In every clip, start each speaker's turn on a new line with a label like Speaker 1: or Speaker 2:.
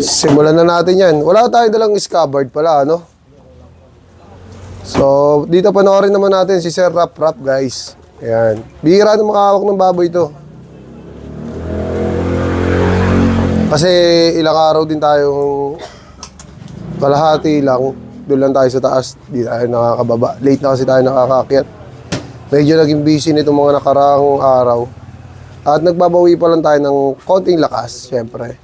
Speaker 1: Simulan na natin yan. Wala tayong dalang scabbard pala, ano? So, dito panoorin naman natin si Sir Rap Rap, guys. Ayan. Bihira na makahawak ng baboy ito. Kasi ilang araw din tayong kalahati lang. Doon lang tayo sa taas. Di tayo nakakababa. Late na kasi tayo nakakakyat. Medyo naging busy nitong mga nakaraang araw. At nagbabawi pa lang tayo ng konting lakas, syempre.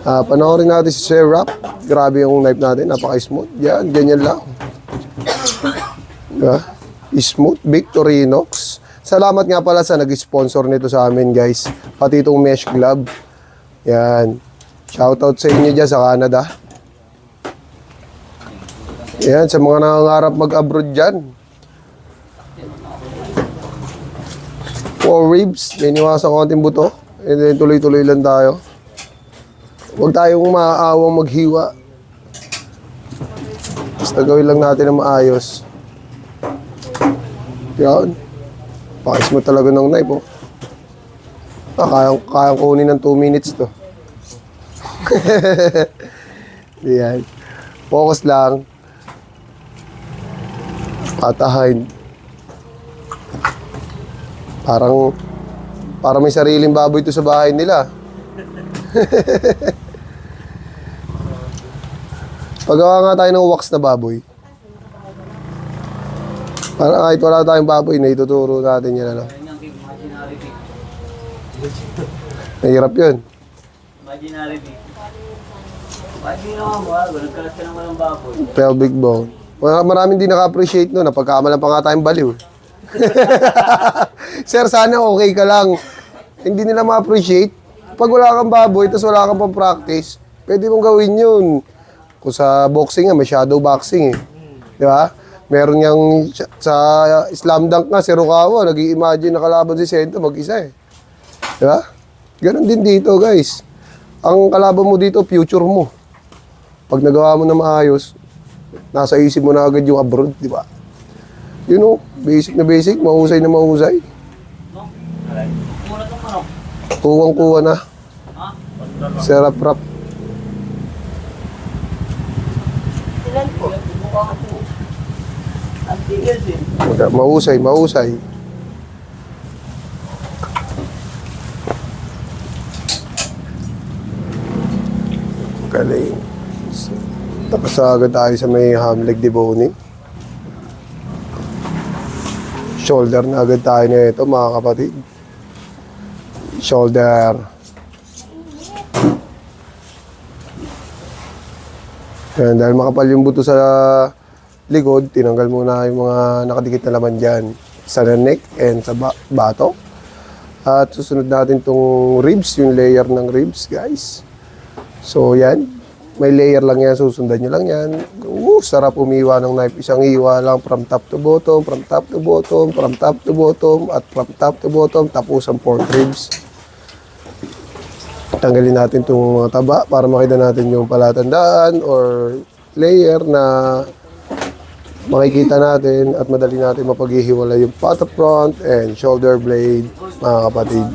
Speaker 1: Panoorin natin si Sir Rap. Grabe yung knife natin. Napaka-smooth. Yan, ganyan lang. Diba? Smooth Victorinox. Salamat nga pala sa nag-sponsor nito sa amin, guys. Pati itong mesh glove. Yan. Shoutout sa inyo dyan sa Canada. Yan, sa mga nangangarap mag-abroad dyan. 4 ribs. May niwasa konting buto. And then tuloy-tuloy lang tayo. Huwag tayong maaawang maghiwa. Basta gawin lang natin ang maayos. Yan. Pakis mo talaga ng knife, oh. Kayang kunin ng 2 minutes to. Yan. Focus lang. Patahin. Parang may sariling baboy to sa bahay nila. Pagawa nga tayo ng wax na baboy. Para kahit wala tayong baboy, na ituturo natin yan, ano. Mahirap yun.
Speaker 2: Imaginary beef. Imagine naman mo, nagkalas ka naman ng baboy.
Speaker 1: Pelvic bone. Maraming di naka-appreciate nun. Napagkamalan pa nga tayong baliw. Sir, sana okay ka lang. Hindi nila ma-appreciate. Pag wala kang baboy, tapos wala kang pang-practice, pwede mong gawin yun. Kung sa boxing nga, may shadow boxing eh. Di ba? Meron yang sa slam dunk nga, si Rukawa, nag-i-imagine na kalaban si Sento, mag-isa eh. Di ba? Ganon din dito, guys. Ang kalaban mo dito, future mo. Pag nagawa mo na maayos, nasa isip mo na agad yung abroad, di ba? You know, basic na basic, mahusay na mahusay.
Speaker 2: No? Alay. Muna itong manok.
Speaker 1: Kuwang-kuwa na.
Speaker 2: Ha?
Speaker 1: Serap rap.
Speaker 2: Ilan po? Mukha po. Ang tigas eh.
Speaker 1: Mahusay, mahusay. Galing. Tapos agad tayo sa may ham leg deboning. Shoulder na agad tayo na ito, mga kapatid. Shoulder. Yan, dahil makapal yung buto sa likod, tinanggal muna yung mga nakadikit na laman dyan sa neck and sa batok. At susunod natin tong ribs, yung layer ng ribs, guys. So yan, may layer lang yan, susundan nyo lang yan. Sarap umiwa ng knife. Isang iwa lang from top to bottom, from top to bottom, from top to bottom, at from top to bottom, tapos ang pork ribs. Tanggalin natin itong mga taba para makita natin yung palatandaan or layer na makikita natin at madali natin mapaghihiwala yung pata front and shoulder blade, mga kapatid.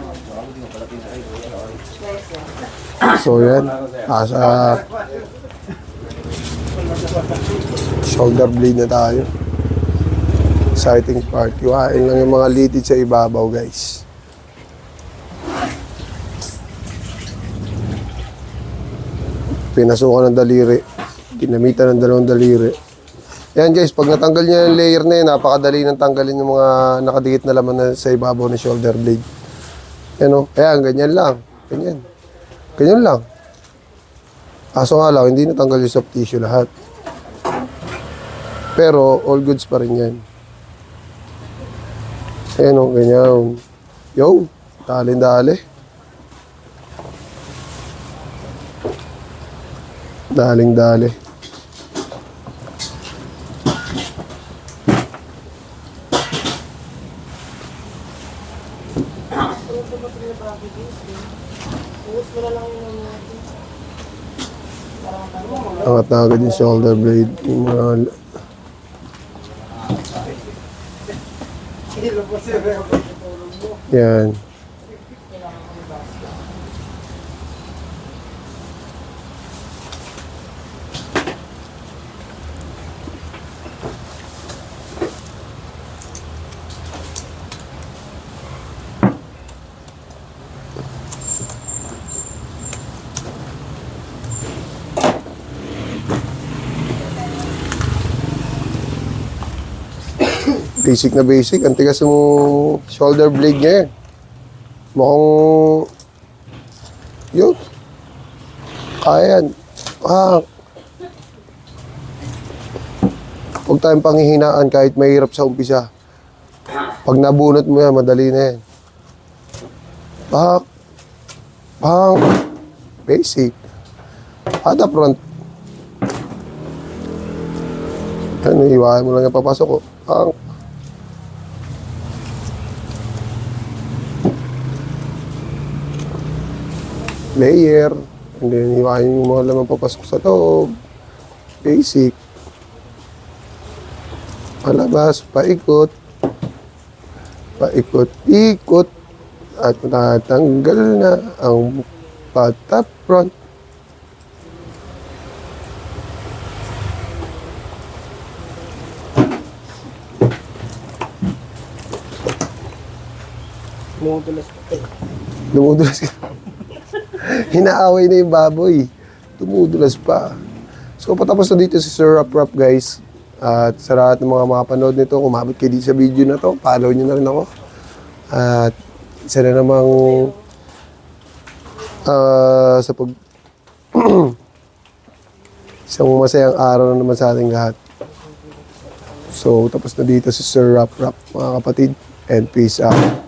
Speaker 1: So yan, sa shoulder blade na tayo. Exciting part. Iwain lang yung mga litid sa ibabaw, guys. Pinasukan ng daliri. Ginamitan ng dalawang daliri. Yan, guys, pag natanggal niya yung layer na yun, napakadali nang tanggalin yung mga nakadikit na laman na sa ibabaw ng shoulder blade. Yan o. Ayan, ganyan lang. Ganyan. Ganyan lang. Kaso nga lang, hindi natanggal yung soft tissue lahat. Pero, all goods pa rin yan. Ayan o, ganyan. Yo, dali-dali. Daling-dali. Angat na agad yung shoulder blade. Yung mga... Yan. Basic na basic. Ang tigas ng shoulder blade niya yan. Mukhang... Yun. Kaya yan. Huwag tayong panghihinaan kahit mahirap sa umpisa. Pag nabunot mo yan, madali na yan. Basic. Ada front. Ano, iwahan mo lang yung papasok ko. Layer. And then, iwahan yung mga laman papasok sa loob. Basic. Palabas, paikot. Paikot-ikot. At natanggal na ang patap front. Dumudulas ka. Hinaaway na yung baboy. Dumudulas pa. So, patapos na dito si Sir Rap guys. At sa lahat ng mga makapanood nito, kung umabot kayo dito sa video na to, follow nyo na rin ako. At isa na namang sa pag isang masayang araw na naman sa ating lahat. So, tapos na dito si Sir Rap mga kapatid. And peace out.